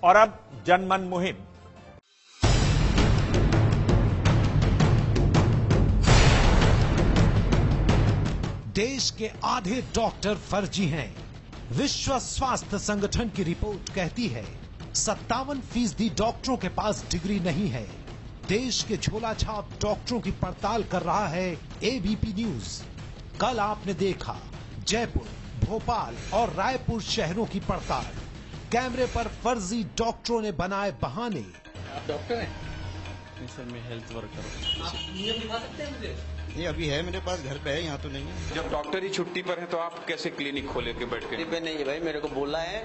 और अब जनमन मुहिम। देश के आधे डॉक्टर फर्जी हैं। विश्व स्वास्थ्य संगठन की रिपोर्ट कहती है 57% डॉक्टरों के पास डिग्री नहीं है। देश के झोलाछाप डॉक्टरों की पड़ताल कर रहा है एबीपी न्यूज। कल आपने देखा जयपुर, भोपाल और रायपुर शहरों की पड़ताल। कैमरे पर फर्जी डॉक्टरों ने बनाए बहाने। आप डॉक्टर हैं? नहीं सर, मैं हेल्थ वर्कर हूँ। आप नियम दिखा सकते हैं मुझे? ये अभी है मेरे पास, घर पे है, यहाँ तो नहीं है। जब डॉक्टर ही छुट्टी पर हैं तो आप कैसे क्लिनिक खोले के बैठ के? छुट्टी पे नहीं है भाई, मेरे को बोला है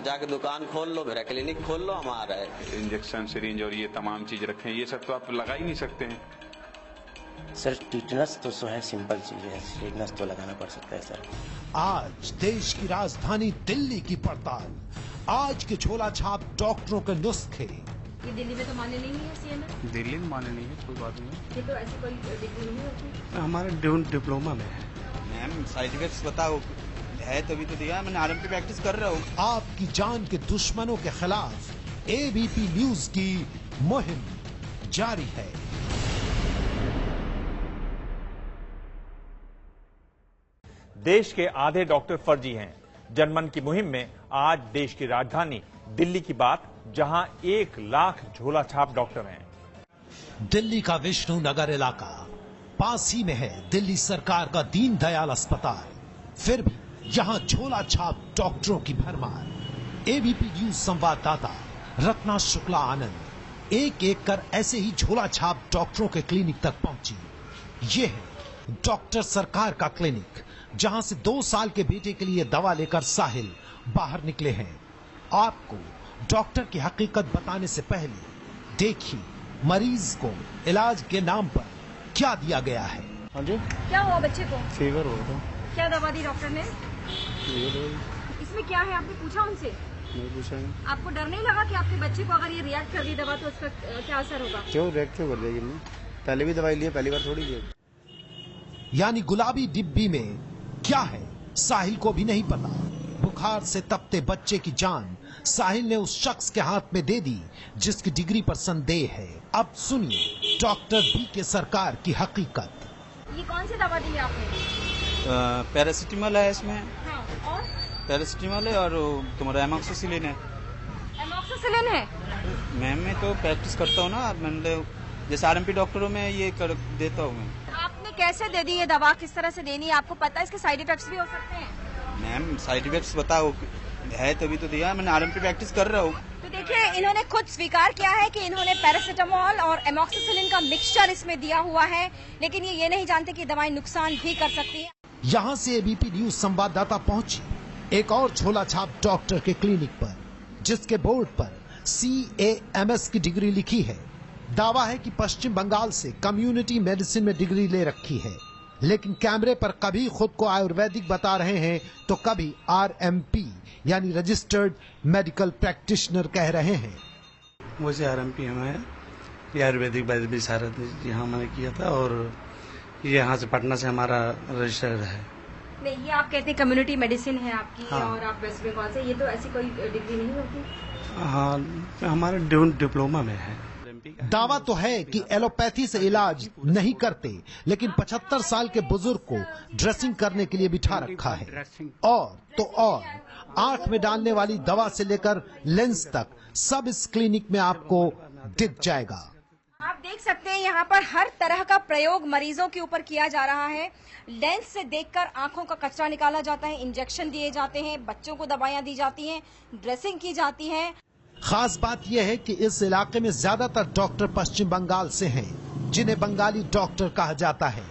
जाके दुकान खोल लो, मेरा क्लिनिक खोल लो, हम आ रहे हैं। इंजेक्शन, सिरिंज और ये तमाम चीज रखे हैं, ये सब तो आप लगा ही नहीं सकते हैं। सर टिटनस तो है, सिंपल चीज है, टिटनस तो लगाना पड़ सकता है सर। आज देश की राजधानी दिल्ली की पड़ताल। आज के झोलाछाप डॉक्टरों के नुस्खे। ये दिल्ली में तो मान्य नहीं है सीएमएस? दिल्ली में मान्य नहीं है, कोई बात नहीं है। ये तो ऐसी कोई डिग्री नहीं होती। हमारे डिप्लोमा में है। मैम साइड इफेक्ट्स बताओ, है तभी तो दिया, मैंने आरएमपी प्रैक्टिस कर रहा हूँ। आपकी जान के दुश्मनों के खिलाफ एबीपी न्यूज की मुहिम जारी है। देश के आधे डॉक्टर फर्जी हैं। जनमन की मुहिम में आज देश की राजधानी दिल्ली की बात, जहां 1 लाख झोला छाप डॉक्टर हैं। दिल्ली का विष्णु नगर इलाका, पास ही में है दिल्ली सरकार का दीनदयाल अस्पताल। फिर भी यहां झोला छाप डॉक्टरों की भरमार। एबीपी न्यूज संवाददाता रत्ना शुक्ला आनंद एक एक कर ऐसे ही झोला छाप डॉक्टरों के क्लिनिक तक पहुंची। ये है डॉक्टर सरकार का क्लिनिक, जहां से 2 साल के बेटे के लिए दवा लेकर साहिल बाहर निकले हैं। आपको डॉक्टर की हकीकत बताने से पहले देखिए मरीज को इलाज के नाम पर क्या दिया गया है। हाँ जी, क्या हुआ बच्चे को? फीवर हो रहा। क्या दवा दी डॉक्टर ने? इसमें क्या है, आपने पूछा उनसे? नहीं पूछा है। आपको डर नहीं लगा कि आपके बच्चे को अगर ये रिएक्ट कर दी दवा तो उसका क्या असर होगा? क्यों रिएक्ट क्यों कर देगी? पहले भी दवाई ली है, पहली बार थोड़ी ली। यानी गुलाबी डिब्बी में क्या है साहिल को भी नहीं पता। बुखार से तपते बच्चे की जान साहिल ने उस शख्स के हाथ में दे दी जिसकी डिग्री पर संदेह है। अब सुनिए डॉक्टर बी के सरकार की हकीकत। ये कौन सी दवा दी है आपने? पैरासिटामोल है इसमें। हाँ, और पैरासिटामोल है और तुम्हारा एमॉक्सिसिलिन है। एमॉक्सिसिलिन है? मैम मैं तो प्रैक्टिस करता हूँ ना, मैंने जैसे आरएमपी डॉक्टरों में ये कर देता हूँ मैं। आपने कैसे दे दी ये दवा, किस तरह से देनी है? आपको पता है इसके साइड इफेक्ट्स भी हो सकते हैं? मैम साइड इफेक्ट्स बताओ, है तभी तो दिया, मैंने आरएमपी प्रैक्टिस कर रहा हूँ। तो देखिए इन्होंने खुद स्वीकार किया है कि इन्होंने पैरासिटामोल और एमॉक्सिसिलिन का मिक्सचर इसमें दिया हुआ है, लेकिन ये नहीं जानते कि दवाएं नुकसान भी कर सकती है। यहाँ से एबीपी न्यूज संवाददाता पहुंची एक और झोला छाप डॉक्टर के क्लिनिक पर, जिसके बोर्ड पर CAMS की डिग्री लिखी है। दावा है कि पश्चिम बंगाल से कम्युनिटी मेडिसिन में डिग्री ले रखी है, लेकिन कैमरे पर कभी खुद को आयुर्वेदिक बता रहे हैं तो कभी RMP यानी रजिस्टर्ड मेडिकल प्रैक्टिशनर कह रहे हैं। मुझे RMP हमें आयुर्वेदिक वैद्य विशारद यहाँ मैंने किया था और ये यहाँ से पटना से हमारा रजिस्टर्ड है। नहीं, ये आप कहते हैं कम्युनिटी मेडिसिन है आपकी। हाँ। और आप वेस्ट बंगाल से, ये तो ऐसी कोई डिग्री नहीं होती। हाँ, हमारे डिप्लोमा में है। दावा तो है कि एलोपैथी से इलाज नहीं करते, लेकिन 75 साल के बुजुर्ग को ड्रेसिंग करने के लिए बिठा रखा है। और तो और आंख में डालने वाली दवा से लेकर लेंस तक सब इस क्लिनिक में आपको दिख जाएगा। आप देख सकते हैं यहाँ पर हर तरह का प्रयोग मरीजों के ऊपर किया जा रहा है। लेंस से देखकर आंखों का कचरा निकाला जाता है, इंजेक्शन दिए जाते हैं, बच्चों को दवाइयाँ दी जाती हैं, ड्रेसिंग की जाती है। खास बात यह है कि इस इलाके में ज्यादातर डॉक्टर पश्चिम बंगाल से हैं, जिन्हें बंगाली डॉक्टर कहा जाता है।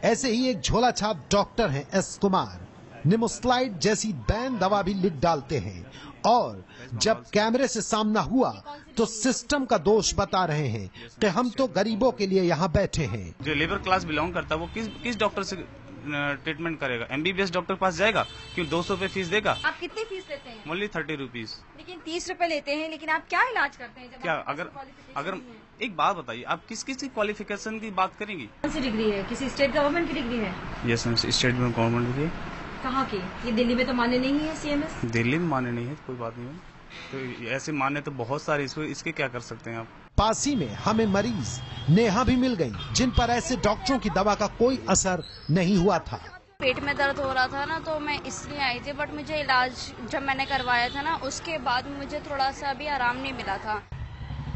ऐसे ही एक झोला छाप डॉक्टर हैं S कुमार, निमोस्लाइड जैसी बैन दवा भी लिख डालते हैं और जब कैमरे से सामना हुआ तो सिस्टम का दोष बता रहे हैं कि हम तो गरीबों के लिए यहाँ बैठे हैं। जो लेबर क्लास बिलोंग करता है वो किस डॉक्टर से ट्रीटमेंट करेगा? MBBS डॉक्टर के पास जाएगा? क्यों 200 रुपए फीस देगा? आप कितनी फीस लेते हैं? Only 30 rupees. लेकिन 30 रुपए लेते हैं, लेकिन आप क्या इलाज करते हैं? जब क्या आपके अगर पास qualification अगर नहीं है? एक बात बताइए, आप किस क्वालिफिकेशन की बात करेंगी? कौन सी डिग्री है? किसी स्टेट गवर्नमेंट की डिग्री है? यस मैम, स्टेट गवर्नमेंट की। कहाँ की? ये दिल्ली में तो मान्य नहीं है CMS। दिल्ली में मान्य नहीं है, कोई बात नहीं है। तो ऐसे माने तो बहुत सारे, इसके क्या कर सकते हैं आप? पास ही में हमें मरीज नेहा भी मिल गई, जिन पर ऐसे डॉक्टरों की दवा का कोई असर नहीं हुआ था। पेट में दर्द हो रहा था ना, तो मैं इसलिए आई थी, बट मुझे इलाज जब मैंने करवाया था ना, उसके बाद मुझे थोड़ा सा भी आराम नहीं मिला था।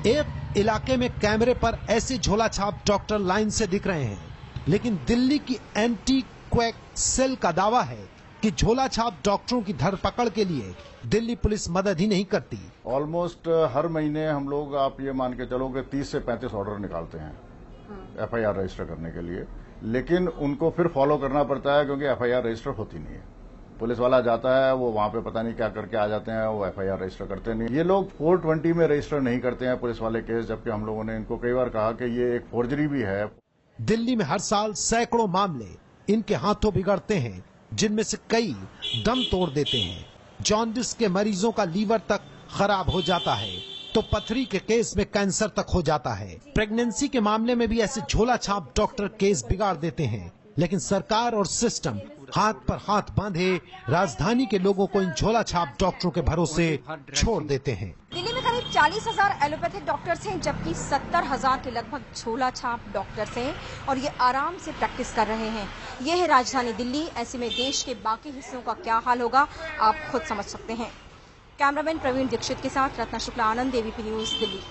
एक इलाके में कैमरे पर ऐसे झोला छाप डॉक्टर लाइन से दिख रहे हैं, लेकिन दिल्ली की एंटी क्वैक सेल का दावा है कि झोला छाप डॉक्टरों की धरपकड़ के लिए दिल्ली पुलिस मदद ही नहीं करती। ऑलमोस्ट हर महीने हम लोग, आप ये मान के चलो कि 30 से 35 ऑर्डर निकालते हैं FIR रजिस्टर करने के लिए, लेकिन उनको फिर फॉलो करना पड़ता है क्योंकि FIR रजिस्टर होती नहीं है। पुलिस वाला जाता है, वो वहां पे पता नहीं क्या करके आ जाते हैं, वो FIR रजिस्टर करते नहीं। ये लोग 420 में रजिस्टर नहीं करते हैं पुलिस वाले केस, जबकि हम लोगों ने इनको कई बार कहा कि ये एक फोर्जरी भी है। दिल्ली में हर साल सैकड़ों मामले इनके हाथों बिगड़ते हैं, जिनमें से कई दम तोड़ देते हैं। जॉन्डिस के मरीजों का लीवर तक खराब हो जाता है, तो पथरी के केस में कैंसर तक हो जाता है। प्रेगनेंसी के मामले में भी ऐसे झोला छाप डॉक्टर केस बिगाड़ देते हैं, लेकिन सरकार और सिस्टम हाथ पर हाथ बांधे राजधानी के लोगों को इन झोला छाप डॉक्टरों के भरोसे छोड़ देते हैं। दिल्ली में करीब 40,000 एलोपैथिक डॉक्टर्स हैं, जबकि 70,000 के लगभग झोला छाप डॉक्टर्स हैं, और ये आराम से प्रैक्टिस कर रहे हैं। ये है राजधानी दिल्ली। ऐसे में देश के बाकी हिस्सों का क्या हाल होगा, आप खुद समझ सकते हैं। कैमरामैन प्रवीण दीक्षित के साथ रत्ना शुक्ला आनंद, ABP न्यूज, दिल्ली।